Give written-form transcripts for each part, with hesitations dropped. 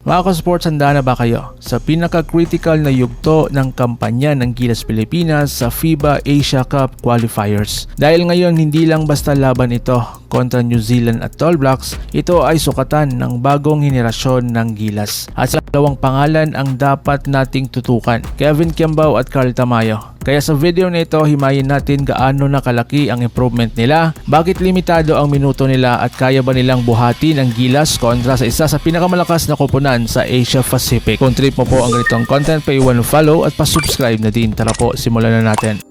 Mga ka-sports, handa na ba kayo sa pinaka-critical na yugto ng kampanya ng Gilas Pilipinas sa FIBA Asia Cup Qualifiers? Dahil ngayon hindi lang basta laban ito kontra New Zealand at All Blacks, ito ay sukatan ng bagong henerasyon ng Gilas. At sa dalawang pangalan ang dapat nating tutukan, Kevin Kiambao at Carl Tamayo. Kaya sa video na ito, himayin natin gaano na kalaki ang improvement nila, bakit limitado ang minuto nila at kaya ba nilang buhatin ang Gilas kontra sa isa sa pinakamalakas na koponan sa Asia Pacific. Kung trip mo po ang ganitong content, pa-iwan follow at pa-subscribe na din. Tara po, simulan na natin.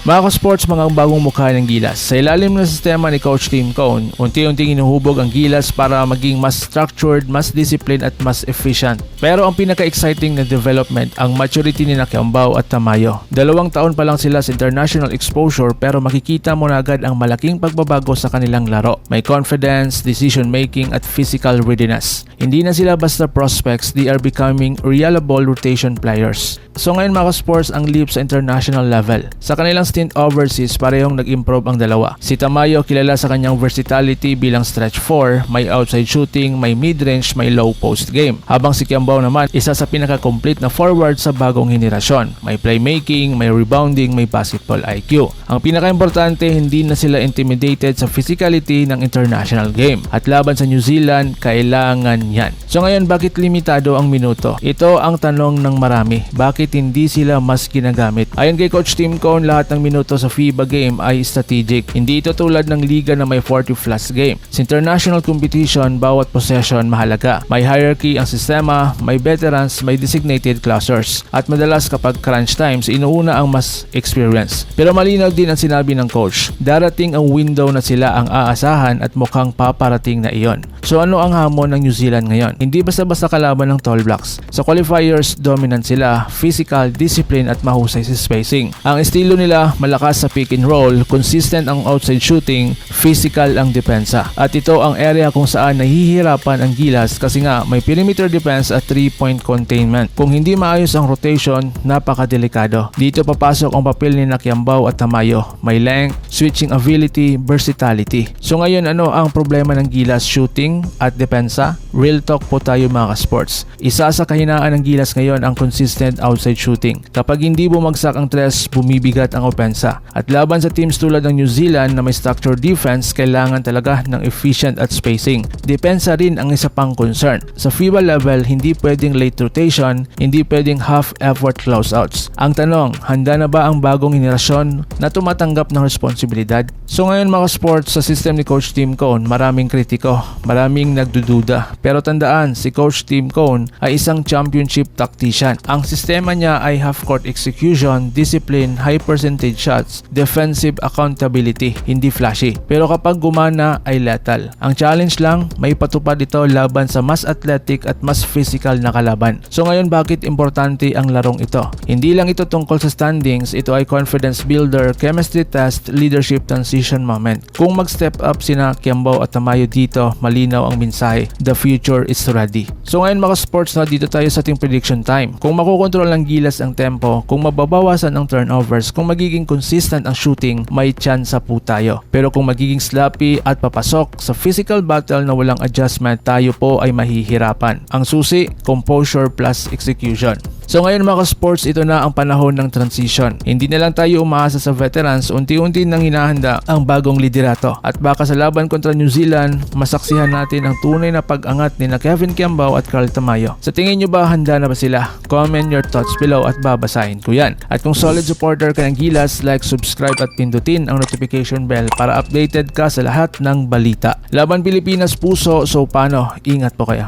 Mga ka-sports, mga bagong mukha ng Gilas. Sa ilalim ng sistema ni Coach Tim Cone, unti-unting inuhubog ang Gilas para maging mas structured, mas disciplined at mas efficient. Pero ang pinaka-exciting na development, ang maturity ni Kiambao at Tamayo. 2 taon pa lang sila sa international exposure pero makikita mo na agad ang malaking pagbabago sa kanilang laro. May confidence, decision making at physical readiness. Hindi na sila basta prospects, they are becoming reliable rotation players. So ngayon mga ka-sports, ang leap sa international level. Sa kanilang stint overseas, parehong nag-improve ang dalawa. Si Tamayo kilala sa kanyang versatility bilang stretch 4, may outside shooting, may mid-range, may low post game. Habang si Kiambao naman, isa sa pinaka-complete na forward sa bagong henerasyon. May playmaking, may rebounding, may basketball IQ. Ang pinaka-importante, hindi na sila intimidated sa physicality ng international game. At laban sa New Zealand, kailangan yan. So ngayon, bakit limitado ang minuto? Ito ang tanong ng marami. Bakit hindi sila mas ginagamit? Ayon kay Coach Tim Cone, lahat ng minuto sa FIBA game ay strategic. Hindi ito tulad ng liga na may 40 plus game. Sa international competition, bawat possession mahalaga. May hierarchy ang sistema, may veterans, may designated closers. At madalas kapag crunch times, inuuna ang mas experience. Pero malinaw din ang sinabi ng coach. Darating ang window na sila ang aasahan at mukhang paparating na iyon. So ano ang hamon ng New Zealand ngayon? Hindi basta-basta kalaban ng Tall Blacks. Sa qualifiers, dominant sila, physical, discipline at mahusay sa spacing. Ang estilo nila, malakas sa pick and roll, consistent ang outside shooting, physical ang depensa. At ito ang area kung saan nahihirapan ang Gilas kasi nga may perimeter defense at 3-point containment. Kung hindi maayos ang rotation, napakadelikado. Dito papasok ang papel ni Kiambao at Tamayo. May length, switching ability, versatility. So ngayon ano ang problema ng Gilas? Shooting at depensa? Real talk po tayo mga ka-sports. Isa sa kahinaan ng Gilas ngayon ang consistent outside shooting. Kapag hindi bumagsak ang tres, bumibigat ang opensa. At laban sa teams tulad ng New Zealand na may structured defense, kailangan talaga ng efficient at spacing. Depensa rin ang isa pang concern. Sa FIBA level, hindi pwedeng late rotation, hindi pwedeng half-effort closeouts. Ang tanong, handa na ba ang bagong henerasyon na tumatanggap ng responsibilidad? So ngayon mga sports, sa system ni Coach Tim Cone, maraming kritiko, maraming nagdududa. Pero tandaan, si Coach Tim Cone ay isang championship tactician. Ang sistema niya ay half-court execution, discipline, high percentage shots, defensive accountability, hindi flashy. Pero kapag gumana ay lethal. Ang challenge lang, may patupad ito laban sa mas athletic at mas physical na kalaban. So ngayon, bakit importante ang larong ito? Hindi lang ito tungkol sa standings, ito ay confidence builder, chemistry test, leadership transition moment. Kung mag-step up sina Kiambao at Tamayo dito, malinaw ang mensahe. The future is ready. So ngayon mga sports, na dito tayo sa ating prediction time. Kung makokontrol ng Gilas ang tempo, kung mababawasan ang turnovers, kung magiging consistent ang shooting, may tsansa po tayo. Pero kung magiging sloppy at papasok sa physical battle na walang adjustment, tayo po ay mahihirapan. Ang susi, composure plus execution. So ngayon mga sports, ito na ang panahon ng transition. Hindi na lang tayo umaasa sa veterans, unti-unti nang hinahanda ang bagong liderato. At baka sa laban kontra New Zealand, masaksihan natin ang tunay na pag-angat ni Kevin Kiambao at Carl Tamayo. Sa tingin nyo ba, handa na ba sila? Comment your thoughts below at babasahin ko yan. At kung solid supporter ka ng Gilas, like, subscribe at pindutin ang notification bell para updated ka sa lahat ng balita. Laban Pilipinas puso, so paano? Ingat po kayo.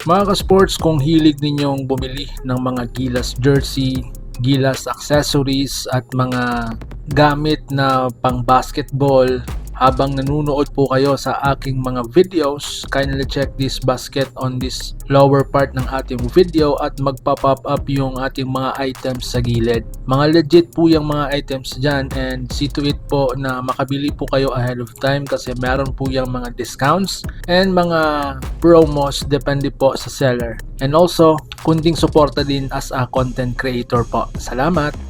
Mga ka-sports, kung hilig ninyong bumili ng mga Gilas jersey, Gilas accessories at mga gamit na pang basketball, habang nanonood po kayo sa aking mga videos, kindly check this basket on this lower part ng ating video at magpa-pop up yung ating mga items sa gilid. Mga legit po yung mga items dyan, and see to it po na makabili po kayo ahead of time kasi meron po yung mga discounts and mga promos depende po sa seller. And also, kunting suporta din as a content creator po. Salamat!